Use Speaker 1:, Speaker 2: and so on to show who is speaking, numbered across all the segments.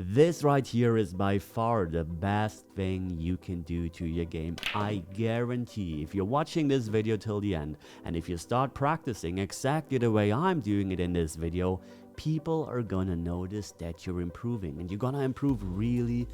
Speaker 1: This right here is by far the best thing you can do to your game. I guarantee if you're watching this video till the end and if you start practicing exactly the way I'm doing it in this video, people are gonna notice that you're improving, and you're gonna improve really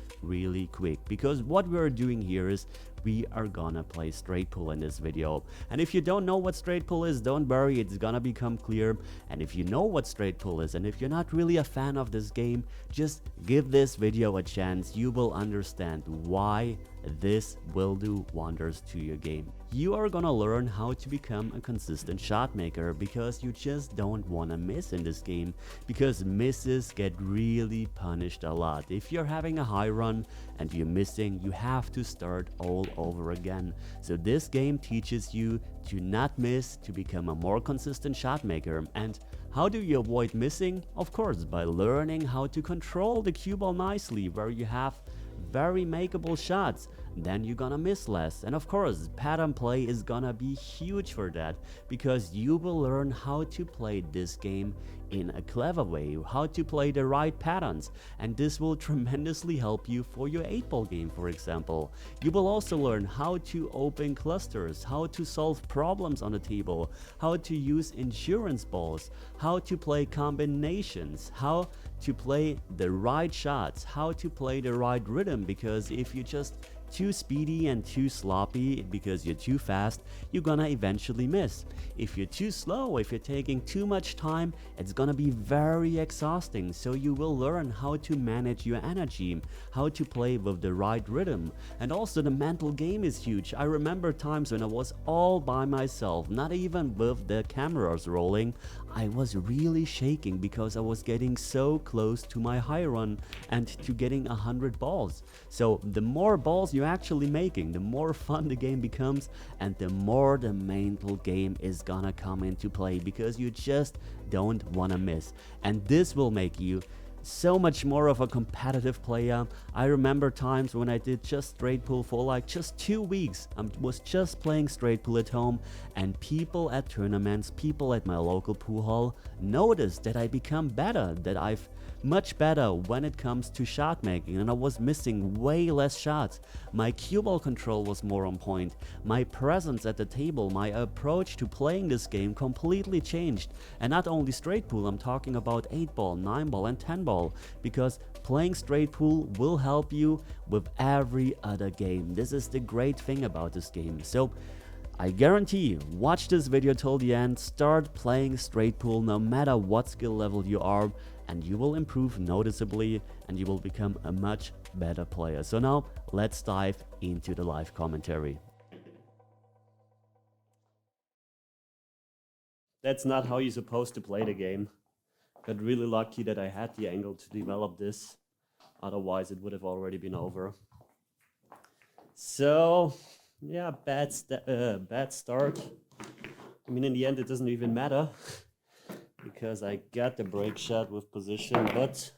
Speaker 1: quick, because what we're doing here is we are gonna play straight pull in this video. And if you don't know what straight pull is, don't worry, it's gonna become clear. And if you know what straight pull is, and if you're not really a fan of this game, just give this video a chance. You will understand why this will do wonders to your game. You are gonna learn how to become a consistent shot maker, because you just don't want to miss in this game, because misses get really punished a lot. If you're having a high run and you're missing, you have to start all over again. So this game teaches you to not miss, to become a more consistent shot maker. And how do you avoid missing? Of course, by learning how to control the cue ball nicely, where you have very makeable shots, then you're gonna miss less. And of course, pattern play is gonna be huge for that, because you will learn how to play this game in a clever way, how to play the right patterns, and this will tremendously help you for your 8-ball game, for example. You will also learn how to open clusters, how to solve problems on the table, how to use insurance balls, how to play combinations, how to play the right shots, how to play the right rhythm, because if you just too speedy and too sloppy because you're too fast, you're gonna eventually miss. If you're too slow, if you're taking too much time, it's gonna be very exhausting. So you will learn how to manage your energy, how to play with the right rhythm. And also the mental game is huge. I remember times when I was all by myself, not even with the cameras rolling. I was really shaking because I was getting so close to my high run and to getting 100 balls. So the more balls you're actually making, the more fun the game becomes, and the more the mental game is gonna come into play, because you just don't want to miss. And this will make you so much more of a competitive player. I remember times when I did just straight pull for like just 2 weeks. I was just playing straight pull at home, and people at tournaments, people at my local pool hall noticed that I become better, that I've much better when it comes to shot making, and I was missing way less shots. My cue ball control was more on point. My presence at the table, my approach to playing this game completely changed. And not only straight pool, I'm talking about 8-ball, 9-ball and 10-ball, because playing straight pool will help you with every other game. This is the great thing about this game. So I guarantee you, watch this video till the end, start playing straight pool no matter what skill level you are, and you will improve noticeably and you will become a much better player. So now let's dive into the live commentary. That's not how you're supposed to play the game. Got really lucky that I had the angle to develop this. Otherwise it would have already been over. So yeah, bad start. I mean, in the end it doesn't even matter, because I got the break shot with position. But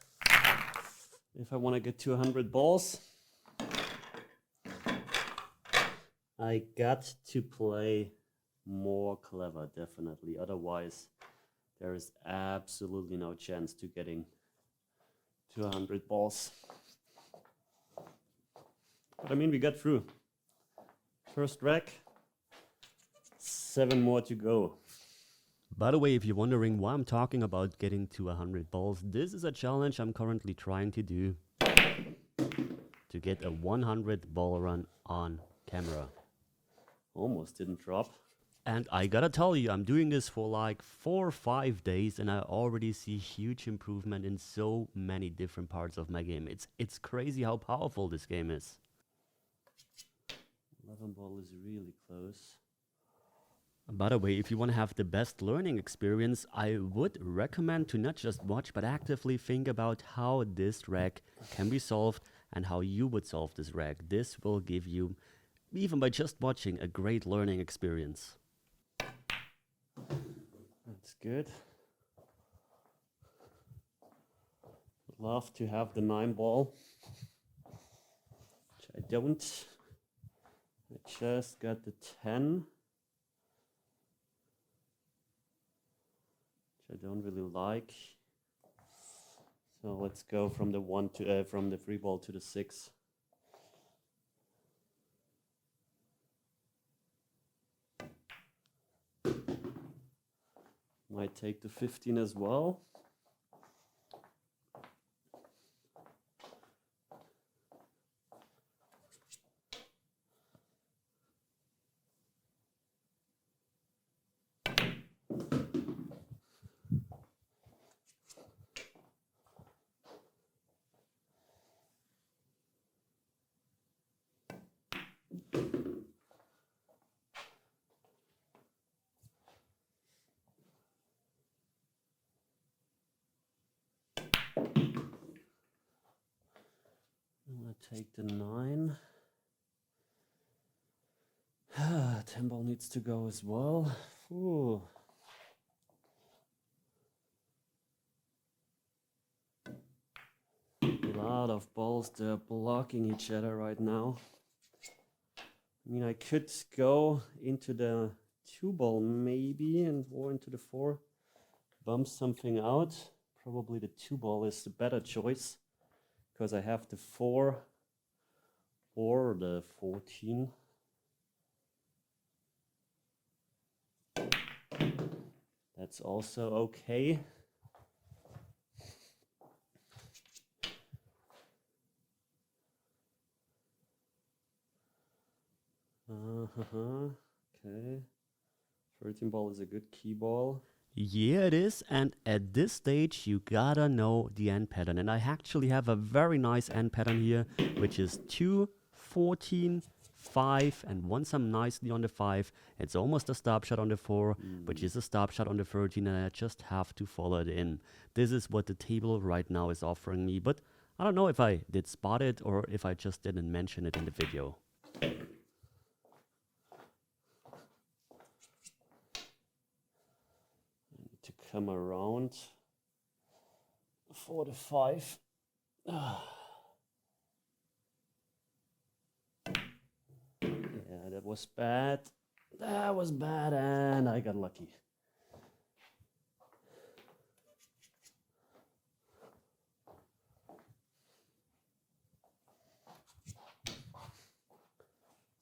Speaker 1: if I want to get to 100 balls, I got to play more clever, definitely. Otherwise, there is absolutely no chance to getting to 100 balls. But I mean, we got through. First rack, 7 more to go. By the way, if you're wondering why I'm talking about getting to 100 balls, this is a challenge I'm currently trying to do, to get a 100 ball run on camera. Almost didn't drop. And I gotta tell you, I'm doing this for like 4 or 5 days, and I already see huge improvement in so many different parts of my game. It's crazy how powerful this game is. 11 ball is really close. By the way, if you want to have the best learning experience, I would recommend to not just watch, but actively think about how this rack can be solved and how you would solve this rack. This will give you, even by just watching, a great learning experience. That's good. Love to have the 9 ball, which I don't. I just got the 10. I don't really like. So let's go from the one to from the 3 ball to the 6. Might take the 15 as well. I'm gonna take the 9. 10 ball needs to go as well. Ooh. A lot of balls, they're blocking each other right now. I mean, I could go into the 2 ball maybe or into the 4. Bump something out. Probably the 2 ball is the better choice because I have the 4 or the 14. That's also okay. Okay. 13 ball is a good key ball. Yeah, it is. And at this stage, you gotta know the end pattern. And I actually have a very nice end pattern here, which is 2, 14, 5. And once I'm nicely on the 5, it's almost a stop shot on the 4, which is a stop shot on the 13. And I just have to follow it in. This is what the table right now is offering me. But I don't know if I did spot it or if I just didn't mention it in the video. To come around 4 to 5. Yeah, that was bad. That was bad, and I got lucky.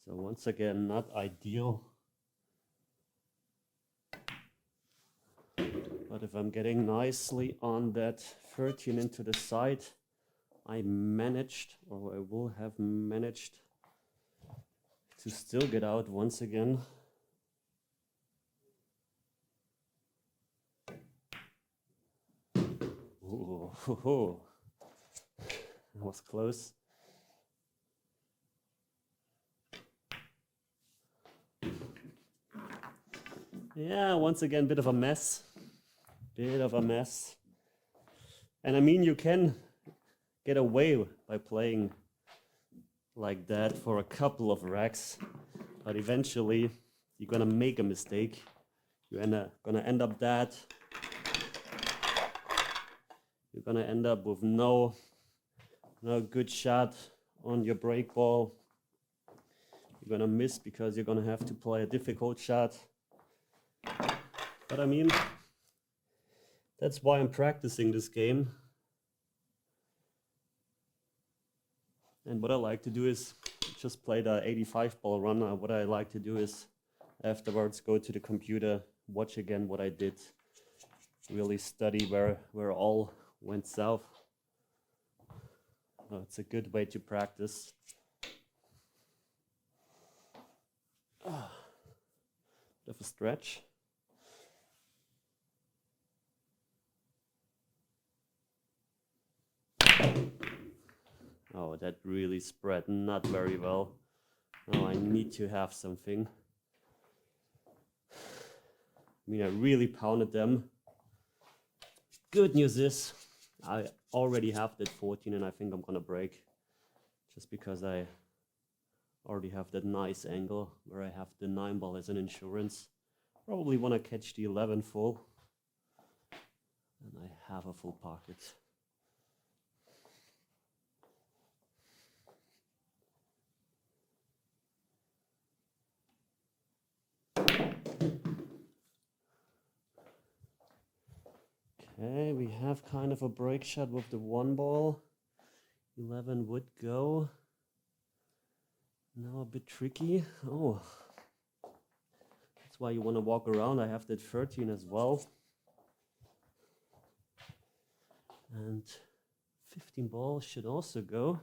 Speaker 1: So once again, not ideal. But if I'm getting nicely on that 13 into the side, I managed, or I will have managed, to still get out once again. Ooh, that was close. Yeah, once again, bit of a mess. Bit of a mess. And I mean, you can get away by playing like that for a couple of racks, but eventually you're gonna make a mistake. You're gonna end up that. You're gonna end up with no good shot on your break ball. You're gonna miss because you're gonna have to play a difficult shot. But I mean, that's why I'm practicing this game. And what I like to do is just play the 85 ball run. What I like to do is afterwards go to the computer, watch again what I did, really study where all went south. It's a good way to practice. Bit of a stretch. Oh, that really spread not very well. Now I need to have something. I mean, I really pounded them. Good news is I already have that 14 and I think I'm gonna break. Just because I already have that nice angle where I have the 9 ball as an insurance. Probably wanna catch the 11 full. And I have a full pocket. Okay, we have kind of a break shot with the 1 ball. 11 would go. Now a bit tricky. Oh, that's why you want to walk around. I have that 13 as well. And 15 ball should also go.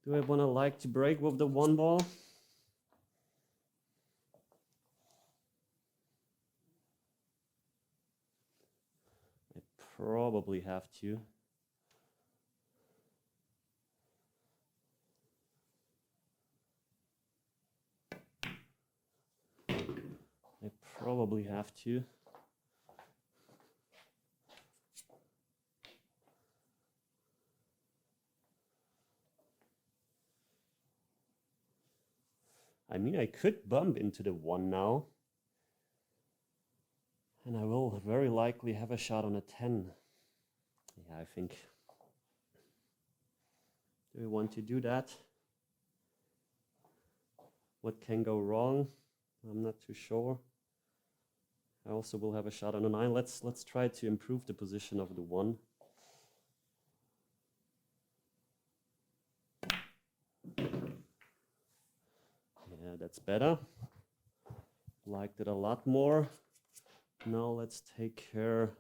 Speaker 1: Do I want to like to break with the 1 ball? I probably have to. I probably have to. I mean, I could bump into the 1 now. And I will very likely have a shot on a 10. Yeah, I think. Do we want to do that? What can go wrong? I'm not too sure. I also will have a shot on a 9. Let's try to improve the position of the 1. Yeah, that's better. Liked it a lot more. Now let's take care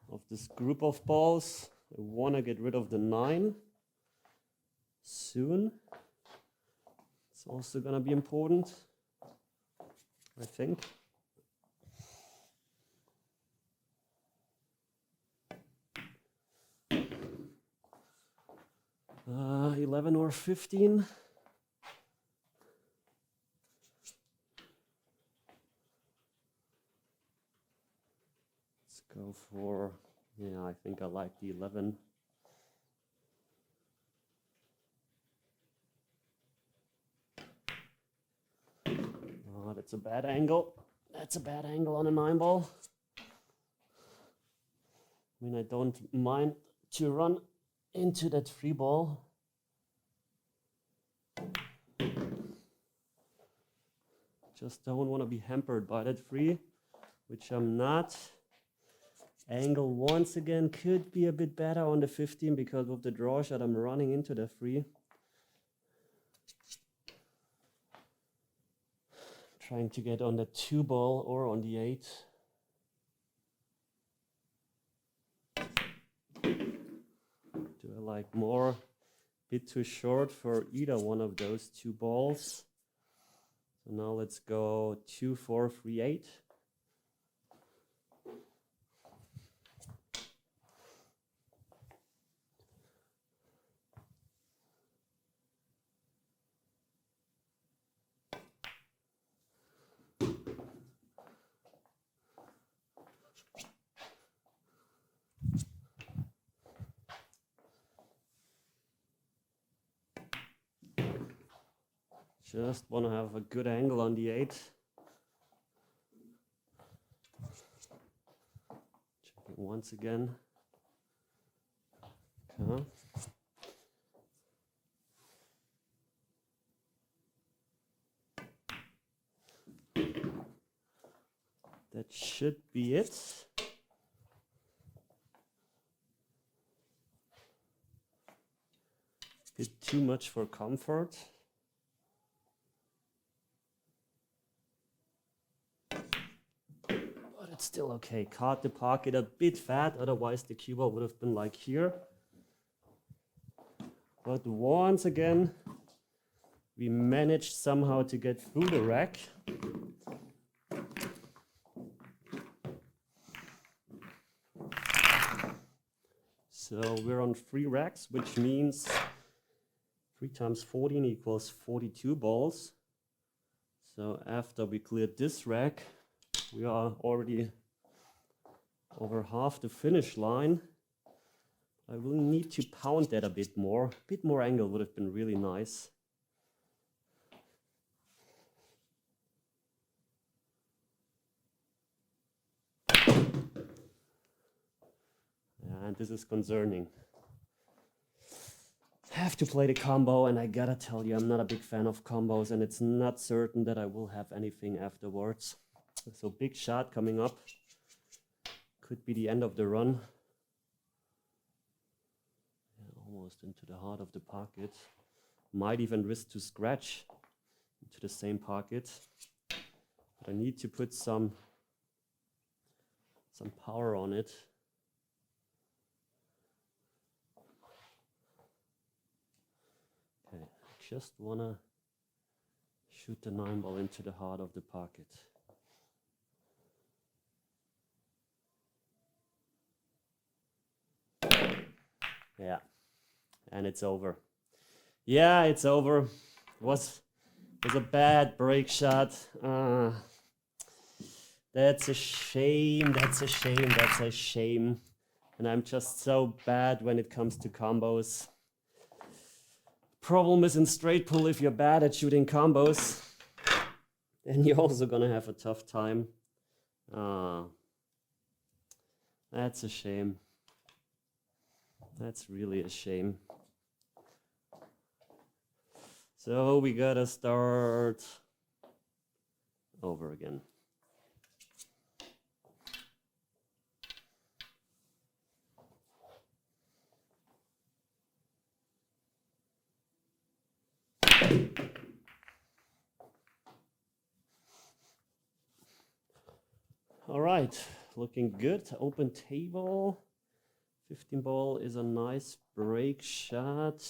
Speaker 1: of this group of balls. I want to get rid of the 9 soon. It's also going to be important, I think. 11 or 15. Let's go for, yeah, I think I like the 11. Oh, that's a bad angle. That's a bad angle on a 9 ball. I mean, I don't mind to run into that 3 ball. Just don't want to be hampered by that 3, which I'm not. Angle once again could be a bit better on the 15 because of the draw shot I'm running into the 3. Trying to get on the 2 ball or on the 8. Do I like more? Bit too short for either one of those 2 balls. So now let's go 2, 4, 3, 8. Just want to have a good angle on the 8. Checking once again. Okay. That should be it. Bit too much for comfort. But it's still okay. Caught the pocket a bit fat, otherwise the cue ball would have been like here. But once again, we managed somehow to get through the rack. So we're on 3 racks, which means 3 times 14 equals 42 balls. So after we cleared this rack, we are already over half the finish line. I will need to pound that a bit more. A bit more angle would have been really nice. And this is concerning. Have to play the combo, and I gotta tell you, I'm not a big fan of combos, and it's not certain that I will have anything afterwards. So big shot coming up. could be the end of the run. Almost into the heart of the pocket. Might even risk to scratch into the same pocket. But I need to put some power on it. Okay, just wanna shoot the 9-ball into the heart of the pocket. Yeah, and it's over. Yeah, it's over. It was a bad break shot. That's a shame. That's a shame. That's a shame. And I'm just so bad when it comes to combos. Problem is in straight pull, if you're bad at shooting combos, then you're also gonna have a tough time. That's a shame. That's really a shame. So we gotta start over again. All right, looking good. Open table. 15 ball is a nice break shot.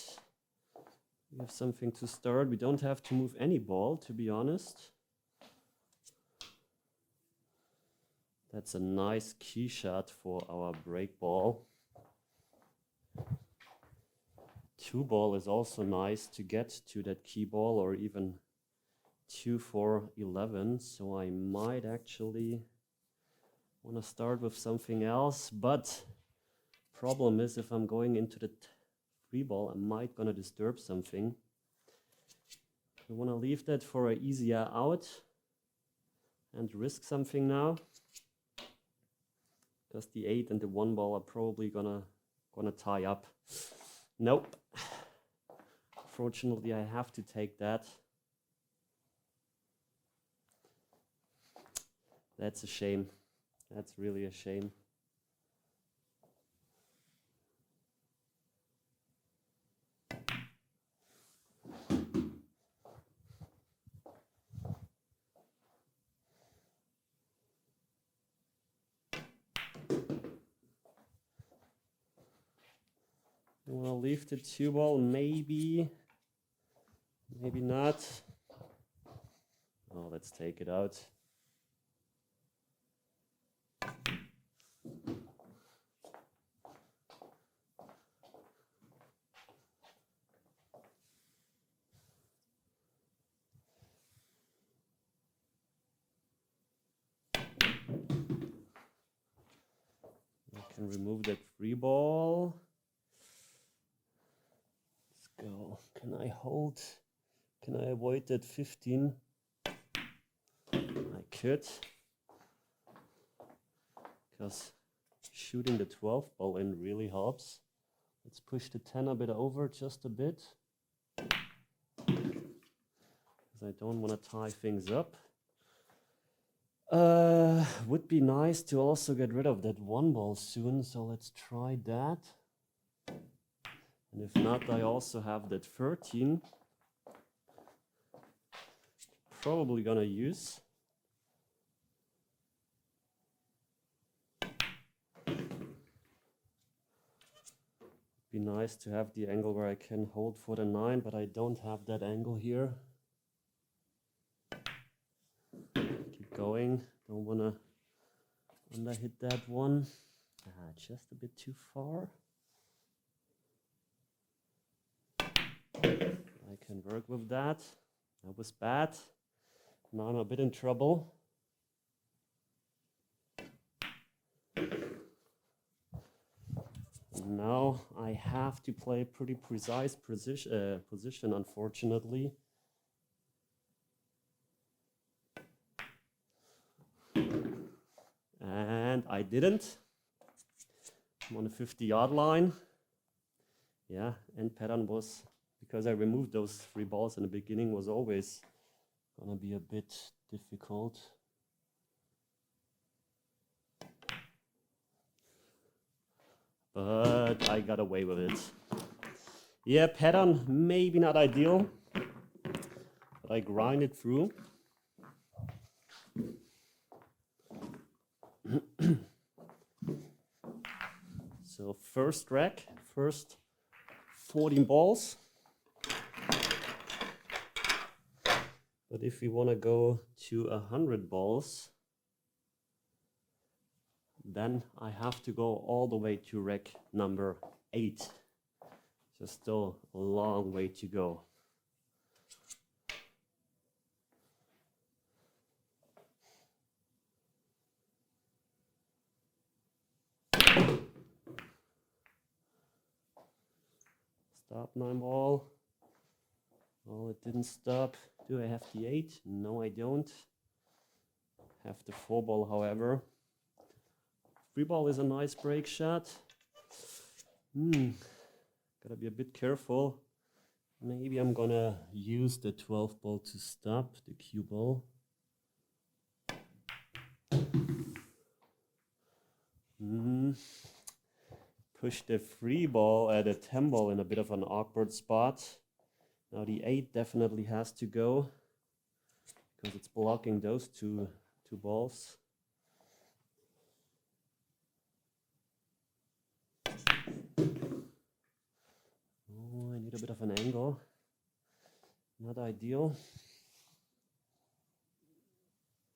Speaker 1: We have something to start. We don't have to move any ball, to be honest. That's a nice key shot for our break ball. 2 ball is also nice to get to that key ball, or even 2 for 11. So I might actually want to start with something else, but problem is if I'm going into the 3 ball, I might gonna disturb something. I want to leave that for an easier out and risk something now, because the 8 and the 1 ball are probably gonna tie up. Nope. Fortunately, I have to take that. That's a shame. That's really a shame. We'll leave the 2 ball, maybe not. Oh, let's take it out. I can remove that 3 ball. Let's go. Can I hold? Can I avoid that 15? I could. Because shooting the 12 ball in really helps. Let's push the 10 a bit over, just a bit. Because I don't want to tie things up. Would be nice to also get rid of that 1 ball soon, so let's try that. And if not, I also have that 13. Probably gonna use. Be nice to have the angle where I can hold for the 9, but I don't have that angle here. Keep going. Don't wanna underhit that one. Just a bit too far. I can work with that. That was bad. Now I'm a bit in trouble. Now I have to play a pretty precise position, unfortunately. And I didn't. I'm on the 50-yard line. Yeah, and pattern was, because I removed those 3 balls in the beginning, was always gonna be a bit difficult. but I got away with it. Yeah, pattern maybe not ideal, but I grind it through. So first rack, first 14 balls. But if we want to go to 100 balls, then I have to go all the way to rack number 8. So still a long way to go. Stop 9 ball. Oh, it didn't stop. Do I have the 8? No, I don't. Have the 4 ball, however. 3 ball is a nice break shot. Gotta be a bit careful. Maybe I'm gonna use the 12 ball to stop the cue ball. Push the 3 ball at a 10 ball in a bit of an awkward spot. Now the 8 definitely has to go because it's blocking those two balls. Oh, I need a bit of an angle. Not ideal.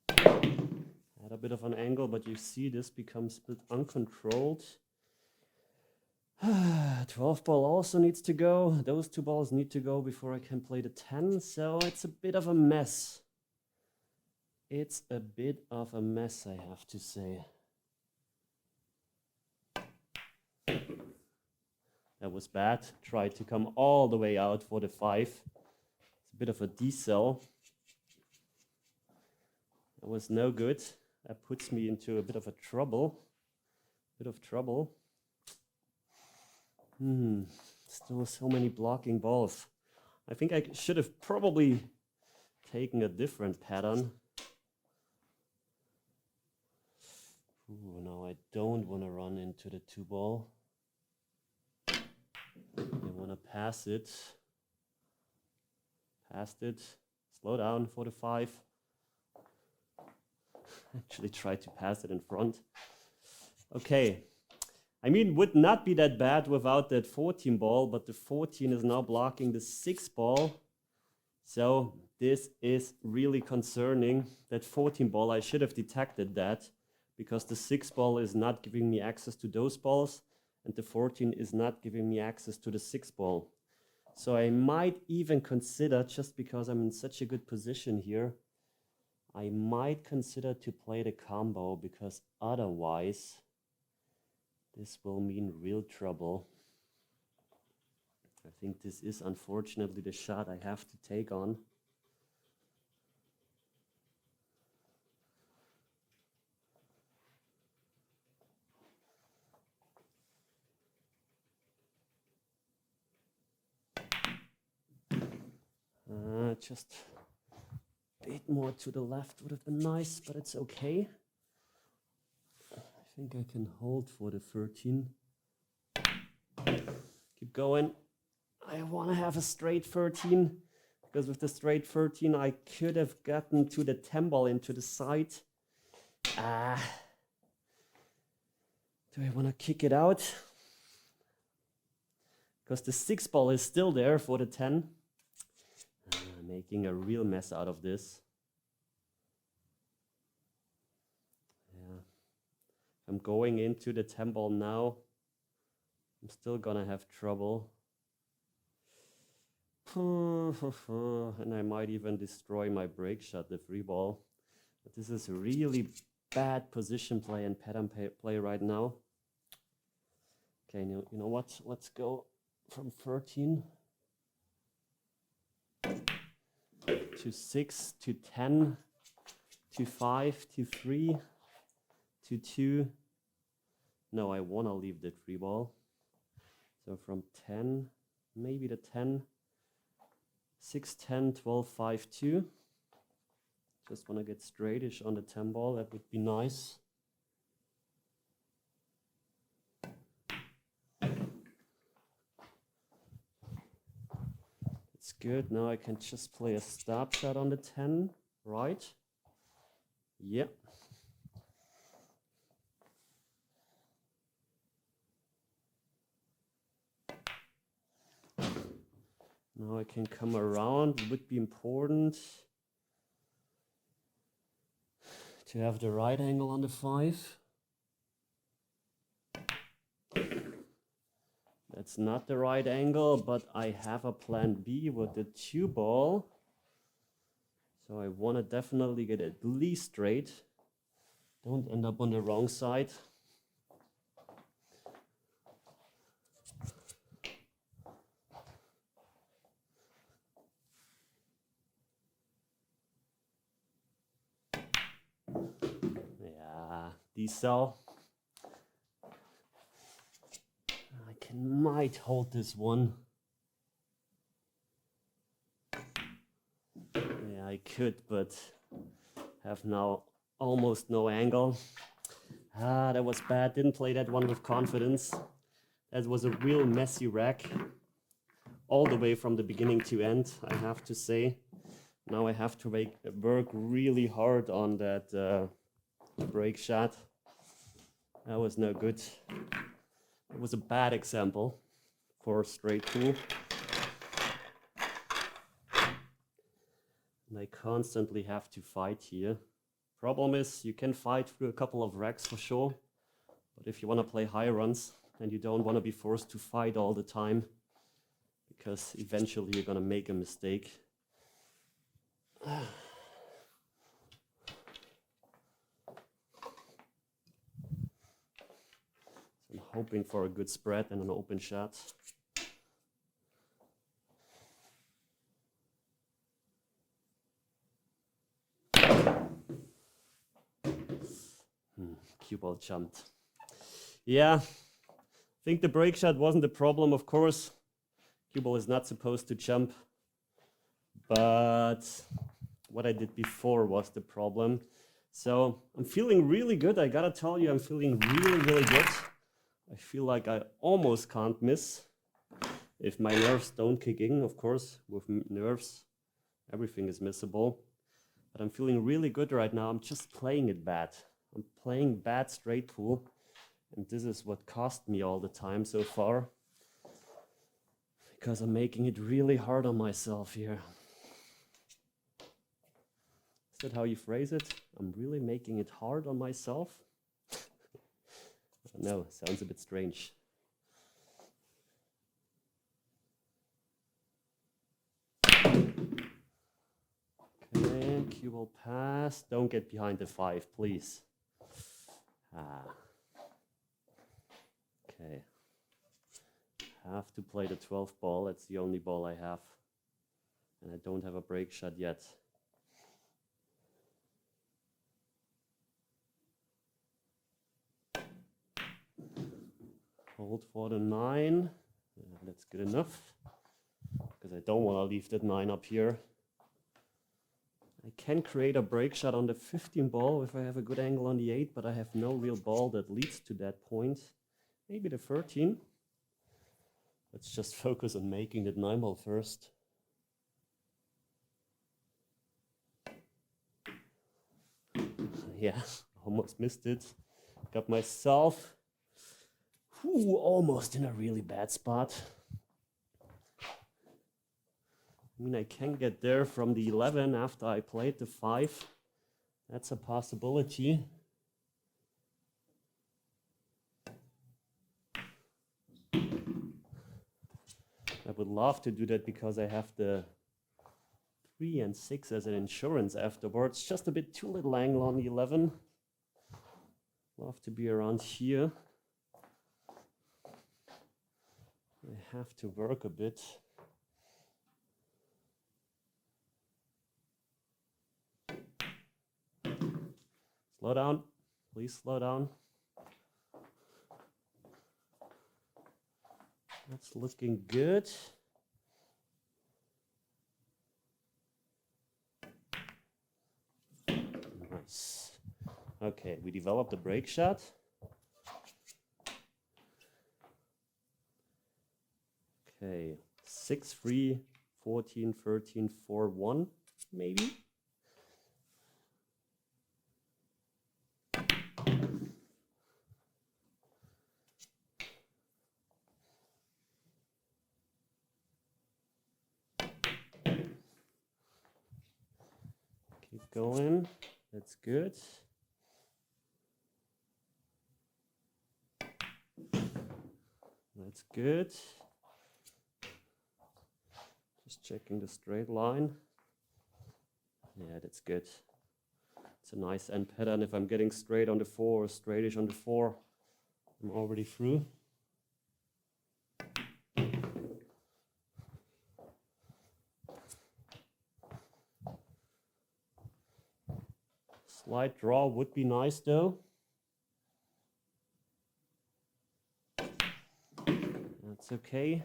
Speaker 1: Had a bit of an angle, but you see this becomes a bit uncontrolled. 12 ball also needs to go. Those 2 balls need to go before I can play the 10. So it's a bit of a mess. It's a bit of a mess, I have to say. That was bad. Tried to come all the way out for the 5. It's a bit of a decel. That was no good. That puts me into a bit of a trouble. Still so many blocking balls. I think I should have probably taken a different pattern. Ooh, now I don't want to run into the 2 ball. I want to pass it. Passed it. Slow down for the 5. Actually tried to pass it in front. Okay. I mean, would not be that bad without that 14 ball, but the 14 is now blocking the 6 ball. So this is really concerning. That 14 ball, I should have detected that because the 6 ball is not giving me access to those balls and the 14 is not giving me access to the 6 ball. So I might even consider, just because I'm in such a good position here, I might consider to play the combo because otherwise this will mean real trouble. I think this is unfortunately the shot I have to take on. Just a bit more to the left would have been nice, but it's okay. I think I can hold for the 13. Keep going. I want to have a straight 13, because with the straight 13 I could have gotten to the 10 ball into the side. Do I want to kick it out? Because the 6 ball is still there for the 10. Making a real mess out of this. Yeah. I'm going into the 10 ball now. I'm still gonna have trouble. And I might even destroy my break shot, the 3 ball. But this is really bad position play and pattern play right now. Okay, you know what? Let's go from 13 to 6 to 10 to 5 to 3 to 2. No, I want to leave the 3 ball. So from 10, maybe the 10, 6, 10, 12, 5, 2. Just want to get straightish on the 10 ball. That would be nice. It's good. Now I can just play a stop shot on the 10, right? Yep. Now I can come around. It would be important to have the right angle on the 5. That's not the right angle, but I have a plan B with the 2 ball. So I want to definitely get at least straight. Don't end up on the wrong side. Yeah, D-cell. Might hold this one. Yeah, I could, but have now almost no angle. That was bad. Didn't play that one with confidence. That was a real messy rack. All the way from the beginning to end, I have to say. Now I have to work really hard on that break shot. That was no good. It was a bad example for straight pool. And I constantly have to fight here. Problem is, you can fight through a couple of racks for sure, but if you want to play high runs, then you don't want to be forced to fight all the time, because eventually you're going to make a mistake. I'm hoping for a good spread and an open shot. Cue ball jumped. Yeah, I think the break shot wasn't the problem, of course. Cue ball is not supposed to jump. But what I did before was the problem. So I'm feeling really good. I gotta tell you, I'm feeling really, really good. I feel like I almost can't miss. If my nerves don't kick in, of course, with nerves, everything is missable. But I'm feeling really good right now. I'm just playing it bad. I'm playing bad straight pool. And this is what cost me all the time so far. Because I'm making it really hard on myself here. Is that how you phrase it? I'm really making it hard on myself? No, sounds a bit strange. Okay, cue ball pass. Don't get behind the 5, please. Okay. Have to play the 12 ball. That's the only ball I have. And I don't have a break shot yet. Hold for the 9. That's good enough. Because I don't want to leave that 9 up here. I can create a break shot on the 15 ball if I have a good angle on the 8, but I have no real ball that leads to that point. Maybe the 13. Let's just focus on making that 9 ball first. Yeah, almost missed it. Got myself almost in a really bad spot. I mean, I can get there from the 11 after I played the 5. That's a possibility. I would love to do that because I have the 3 and 6 as an insurance afterwards. Just a bit too little angle on the 11. Love to be around here. I have to work a bit. Slow down. Please slow down. That's looking good. Nice. Okay, we developed a break shot. Okay, 6-3 14, 13, 4, 1, maybe. Keep going. That's good. That's good. Just checking the straight line. Yeah, that's good. It's a nice end pattern. If I'm getting straight on the 4 or straightish on the 4, I'm already through. Slight draw would be nice though. That's okay.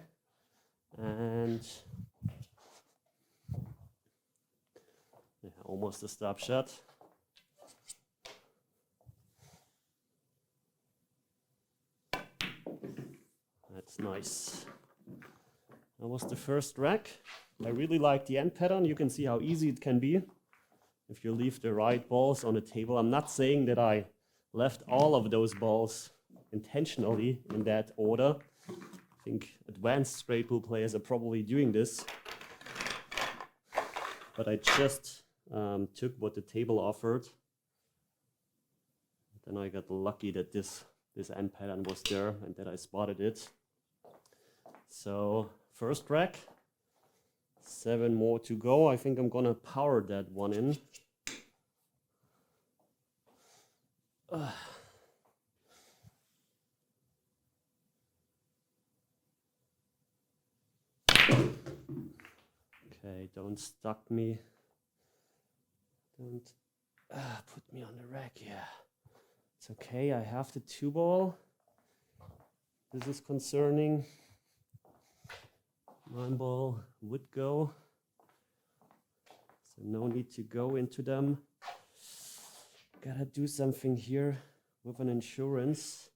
Speaker 1: And yeah, almost a stop shot. That's nice. That was the first rack. I really like the end pattern. You can see how easy it can be if you leave the right balls on the table. I'm not saying that I left all of those balls intentionally in that order. I think advanced straight pool players are probably doing this. But I just took what the table offered. Then I got lucky that this end pattern was there and that I spotted it. So first rack, 7 more to go. I think I'm gonna power that one in. Okay, don't stuck me. Don't put me on the rack. Yeah, it's okay. I have the 2 ball. This is concerning. 9 ball would go. So no need to go into them. Gotta do something here with an insurance,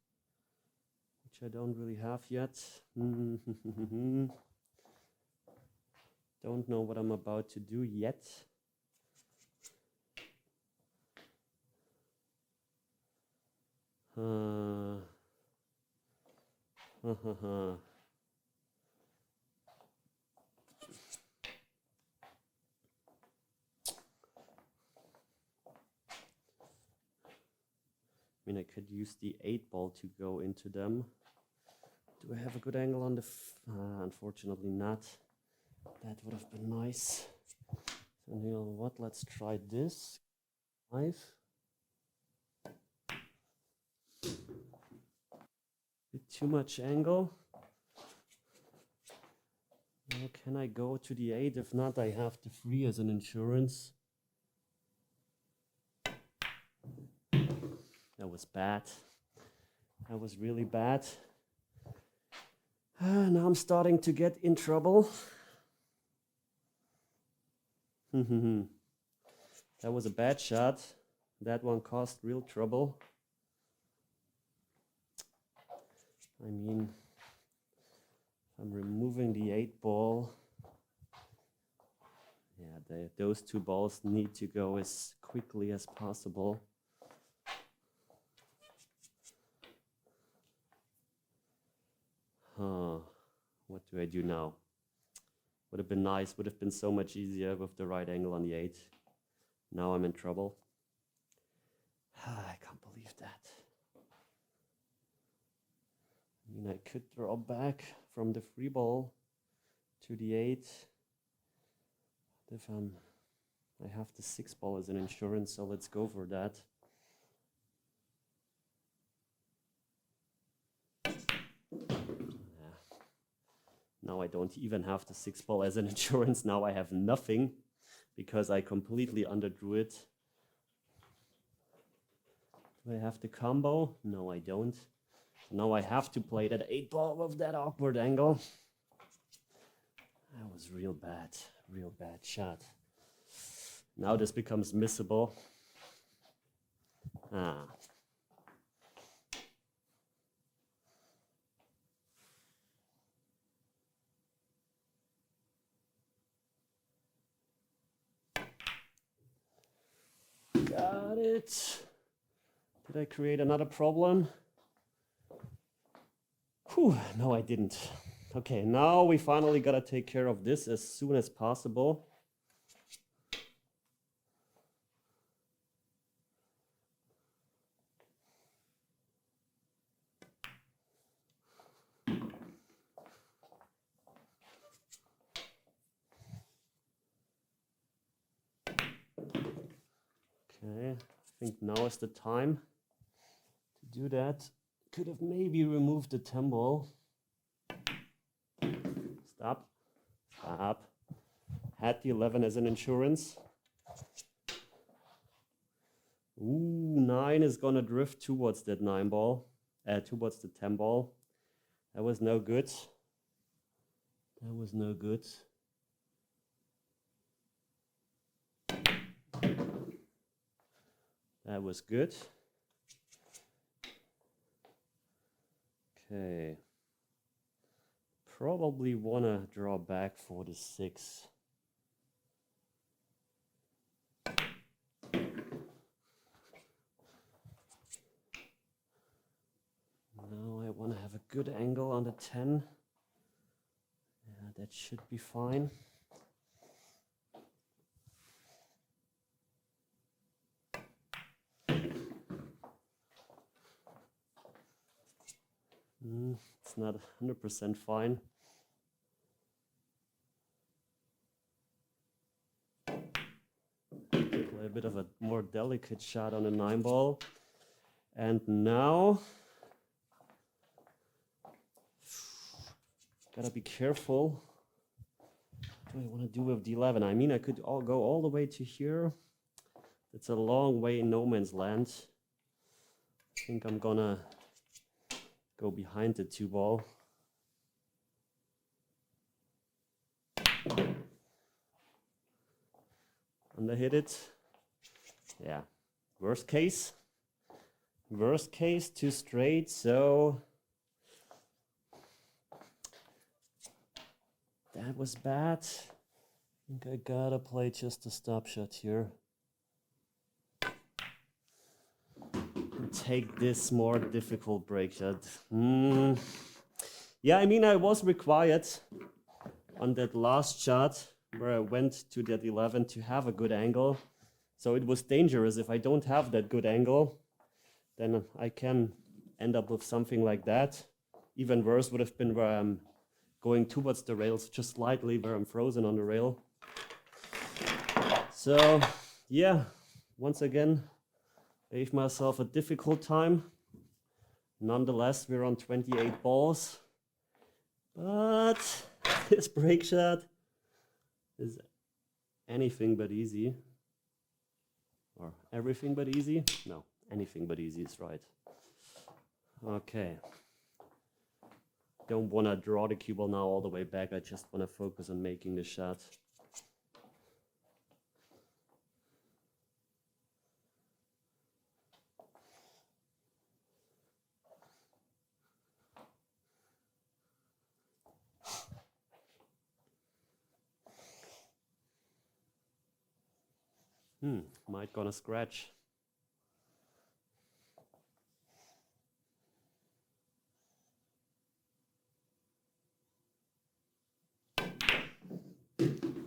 Speaker 1: which I don't really have yet. Don't know what I'm about to do yet. I mean, I could use the 8 ball to go into them. Do I have a good angle on the... unfortunately not. That would have been nice. So you know what, let's try this. 5. Bit too much angle. Now can I go to the 8? If not, I have the 3 as an insurance. That was bad. That was really bad. Now I'm starting to get in trouble. That was a bad shot. That one caused real trouble. I mean, I'm removing the 8 ball. Yeah, those 2 balls need to go as quickly as possible. What do I do now? Would have been nice, would have been so much easier with the right angle on the 8. Now I'm in trouble. I can't believe that. I mean, I could draw back from the 3 ball to the 8. If I have the 6 ball as an insurance, so let's go for that. Now I don't even have the 6 ball as an insurance. Now I have nothing because I completely underdrew it. Do I have the combo? No, I don't. Now I have to play that 8 ball with that awkward angle. That was real bad shot. Now this becomes missable. it. Did I create another problem? Whew, no, I didn't. Okay, now we finally gotta take care of this as soon as possible. Okay, I think now is the time to do that. Could have maybe removed the 10 ball. Stop. Stop. Had the 11 as an insurance. Ooh, 9 is gonna drift towards that 9 ball. Towards the 10 ball. That was no good. That was no good. That was good. Okay. Probably wanna draw back for the 6. Now I wanna have a good angle on the 10. Yeah, that should be fine. It's not 100% fine. Play a bit of a more delicate shot on a 9 ball. And now, gotta be careful. What do I want to do with the 11? I mean, I could go all the way to here. It's a long way in no man's land. I think I'm gonna go behind the 2 ball. Underhit it. Yeah. Worst case, 2 straight, so that was bad. I think I gotta play just a stop shot here. And take this more difficult break shot. Yeah, I mean, I was required on that last shot where I went to that 11 to have a good angle. So it was dangerous. If I don't have that good angle, then I can end up with something like that. Even worse would have been where I'm going towards the rails just slightly, where I'm frozen on the rail. So yeah, once again, gave myself a difficult time. Nonetheless, we're on 28 balls. But this break shot is anything but easy. Or everything but easy? No, anything but easy is right. Okay. Don't want to draw the cue ball now all the way back. I just want to focus on making the shot. Might gonna scratch.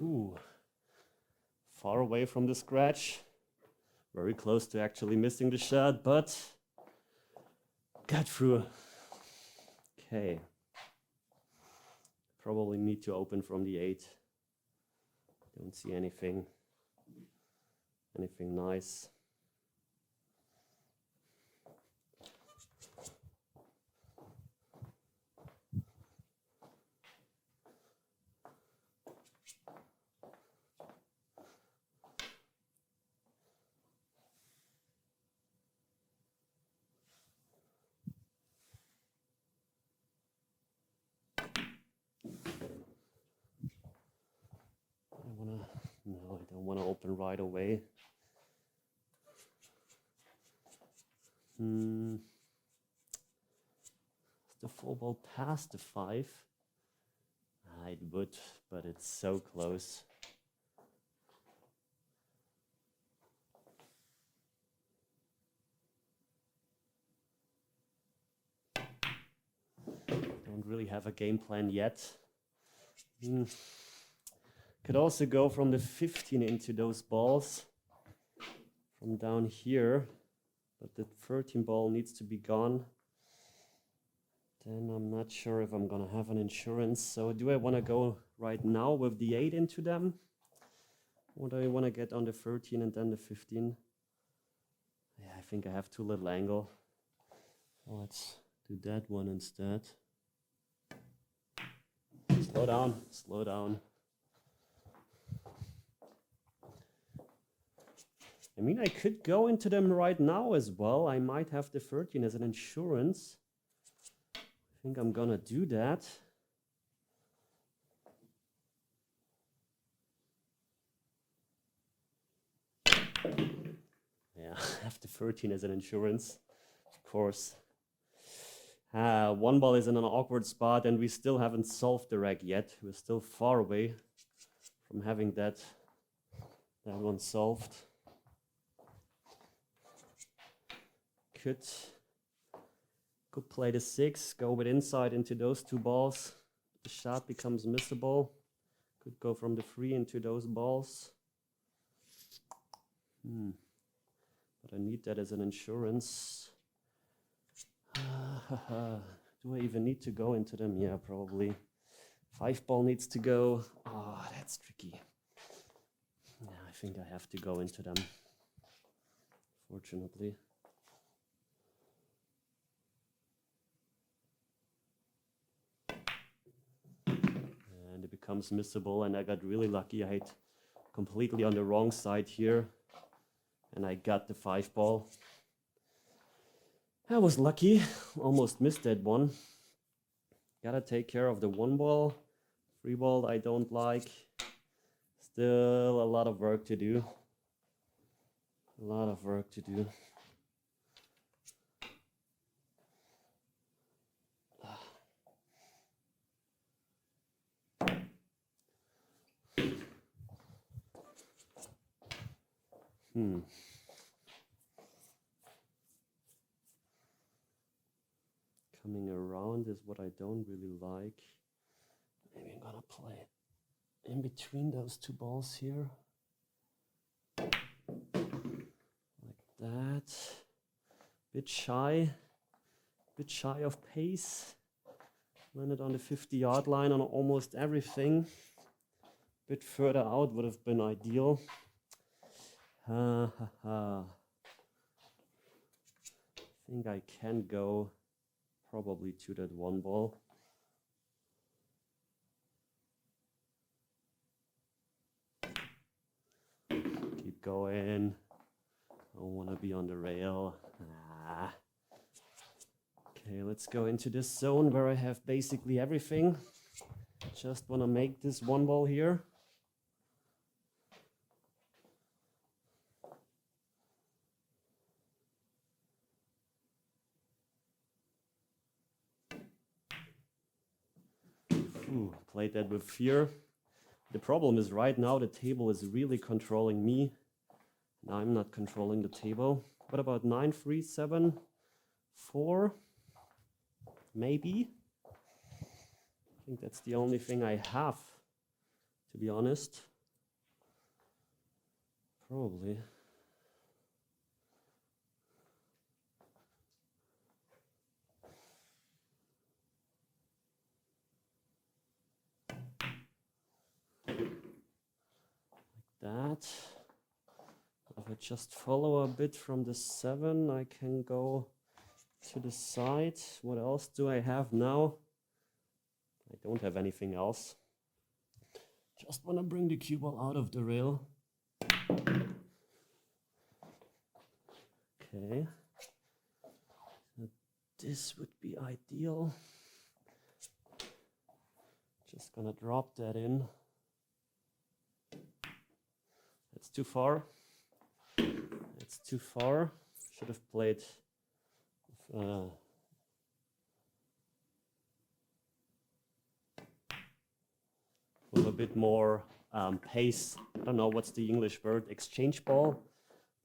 Speaker 1: Ooh. Far away from the scratch. Very close to actually missing the shot, but got through. Okay. Probably need to open from the 8. Don't see anything nice. I don't want to open right away. Is the 4 ball past the 5? It would, but it's so close. Don't really have a game plan yet. Could also go from the 15 into those balls from down here, but the 13 ball needs to be gone. Then I'm not sure if I'm gonna have an insurance. So do I want to go right now with the 8 into them? Or do I want to get on the 13 and then the 15? Yeah, I think I have too little angle. So let's do that one instead. Slow down, slow down. I mean, I could go into them right now as well. I might have the 13 as an insurance. I think I'm gonna do that. Yeah, I have the 13 as an insurance, of course. One ball is in an awkward spot and we still haven't solved the reg yet. We're still far away from having that one solved. Could play the 6, go with inside into those 2 balls. The shot becomes missable. Could go from the 3 into those balls. But I need that as an insurance. Do I even need to go into them? Yeah, probably. 5 ball needs to go. Oh, that's tricky. Yeah, I think I have to go into them, fortunately. And it becomes missable, and I got really lucky. I hit completely on the wrong side here, and I got the 5 ball. I was lucky, almost missed that one. Gotta take care of the 1 ball. 3 ball I don't like. Still a lot of work to do. A lot of work to do. Coming around is what I don't really like. Maybe I'm gonna play in between those 2 balls here. Like that. Bit shy of pace. Landed on the 50-yard line on almost everything. Bit further out would have been ideal. I think I can go probably to that 1 ball. Keep going. Don't want to be on the rail. Okay, let's go into this zone where I have basically everything. Just want to make this 1 ball here. Played that with fear. The problem is right now the table is really controlling me. Now I'm not controlling the table. What about 9, 3, 7, 4? Maybe. I think that's the only thing I have, to be honest. Probably. That. If I just follow a bit from the 7, I can go to the side. What else do I have now? I don't have anything else. Just want to bring the cue ball out of the rail. Okay. So this would be ideal. Just gonna drop that in. It's too far. It's too far. Should have played with a bit more pace. I don't know what's the English word. Exchange ball.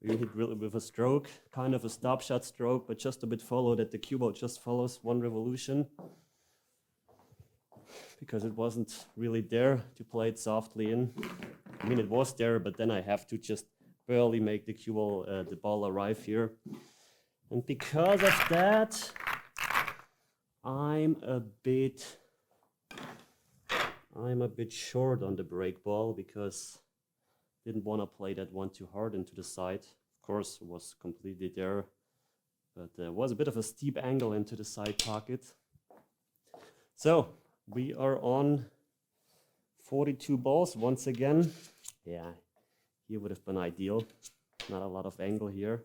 Speaker 1: You hit really with a stroke, kind of a stop shot stroke, but just a bit follow that the cue ball just follows 1 revolution. because it wasn't really there to play it softly in. I mean, it was there, but then I have to just barely make the ball arrive here. And because of that, I'm a bit short on the break ball because I didn't want to play that one too hard into the side. Of course, it was completely there, but there was a bit of a steep angle into the side pocket. So we are on 42 balls once again. Yeah, here would have been ideal. Not a lot of angle here.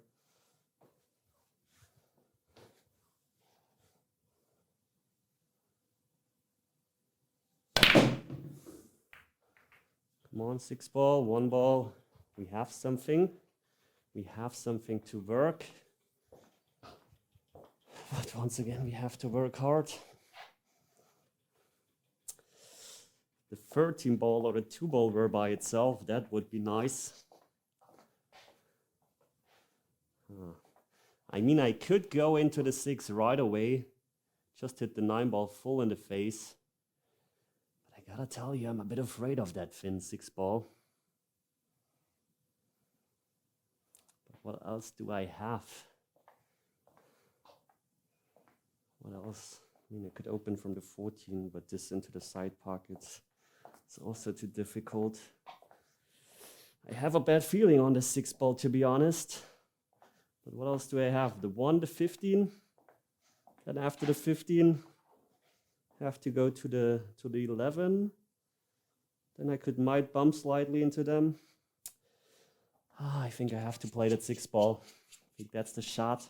Speaker 1: Come on, 6 ball, 1 ball. We have something. We have something to work. But once again, we have to work hard. The 13 ball or the 2 ball were by itself. That would be nice. I mean, I could go into the 6 right away. Just hit the 9 ball full in the face. But I gotta tell you, I'm a bit afraid of that thin 6 ball. But what else do I have? What else? I mean, I could open from the 14, but this into the side pockets. It's also too difficult. I have a bad feeling on the 6 ball, to be honest. But what else do I have? The 1, the 15. Then after the 15, I have to go to the 11. Then I might bump slightly into them. I think I have to play that 6 ball. I think that's the shot.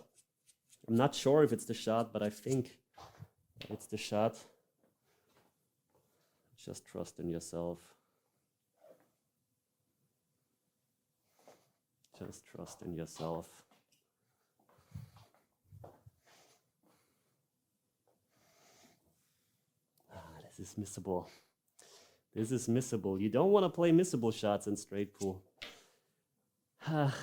Speaker 1: I'm not sure if it's the shot, but I think it's the shot. Just trust in yourself. Just trust in yourself. This is missable. This is missable. You don't want to play missable shots in straight pool. Could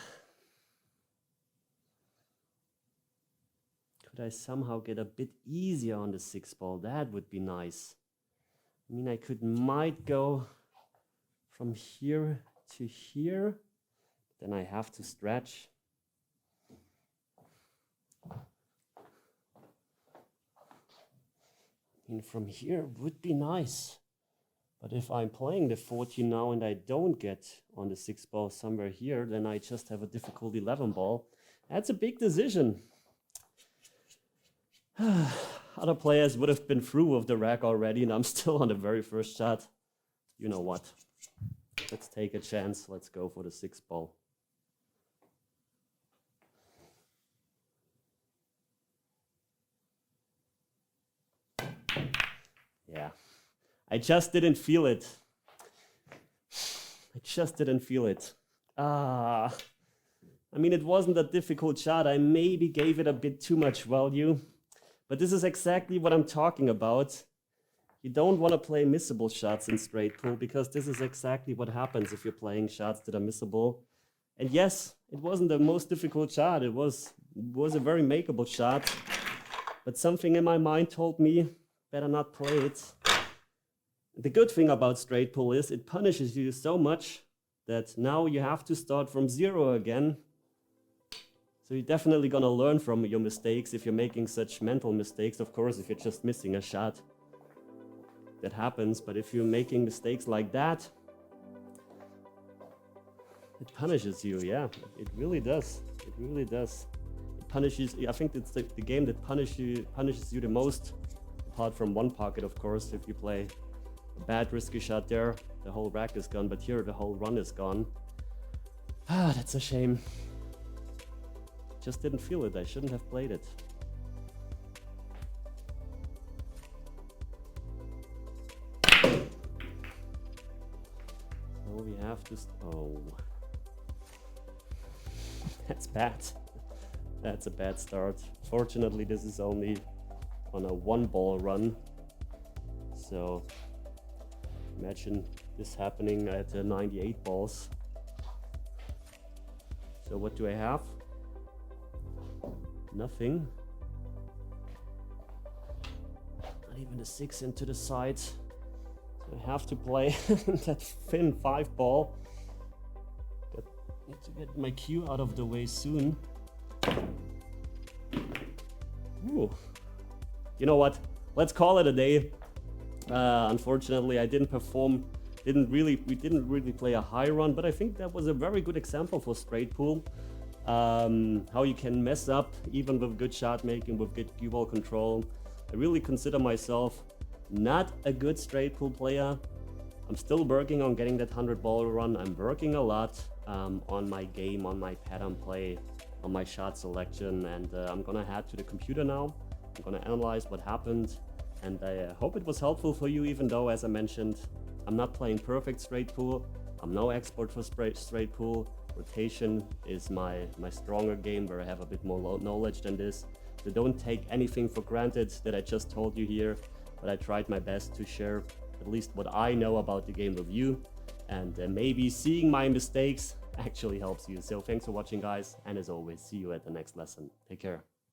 Speaker 1: I somehow get a bit easier on the 6 ball? That would be nice. I mean, I might go from here to here. Then I have to stretch. I mean, from here would be nice. But if I'm playing the 14 now and I don't get on the 6 ball somewhere here, then I just have a difficult 11 ball. That's a big decision. Other players would have been through with the rack already, and I'm still on the very first shot. You know what? Let's take a chance. Let's go for the 6 ball. Yeah, I just didn't feel it. I just didn't feel it. I mean, it wasn't a difficult shot. I maybe gave it a bit too much value. But this is exactly what I'm talking about. You don't want to play missable shots in straight pool because this is exactly what happens if you're playing shots that are missable. And yes, it wasn't the most difficult shot. It was a very makeable shot. But something in my mind told me, better not play it. The good thing about straight pool is it punishes you so much that now you have to start from 0 again. So you're definitely gonna learn from your mistakes if you're making such mental mistakes. Of course, if you're just missing a shot, that happens. But if you're making mistakes like that, it punishes you. Yeah, it really does. It really does. It punishes. I think it's the game that punishes you the most, apart from one pocket, of course. If you play a bad risky shot there, the whole rack is gone. But here, the whole run is gone. That's a shame. Just didn't feel it. I shouldn't have played it. Oh, we have to. Oh, that's bad. That's a bad start. Fortunately, this is only on a 1-ball run. So imagine this happening at 98 balls. So what do I have? Nothing. Not even a 6 into the side. I have to play that thin 5-ball. Need to get my cue out of the way soon. Ooh. You know what? Let's call it a day. Unfortunately, I didn't perform. We didn't really play a high run, but I think that was a very good example for straight pool. How you can mess up even with good shot making, with good cue ball control. I really consider myself not a good straight pool player. I'm still working on getting that 100-ball run. I'm working a lot on my game, on my pattern play, on my shot selection, and I'm gonna head to the computer now. I'm gonna analyze what happened, and I hope it was helpful for you, even though, as I mentioned, I'm not playing perfect straight pool. I'm no expert for straight pool. Rotation is my stronger game, where I have a bit more knowledge than this. So don't take anything for granted that I just told you here, but I tried my best to share at least what I know about the game with you, and maybe seeing my mistakes actually helps you. So thanks for watching, guys, and as always, see you at the next lesson. Take care.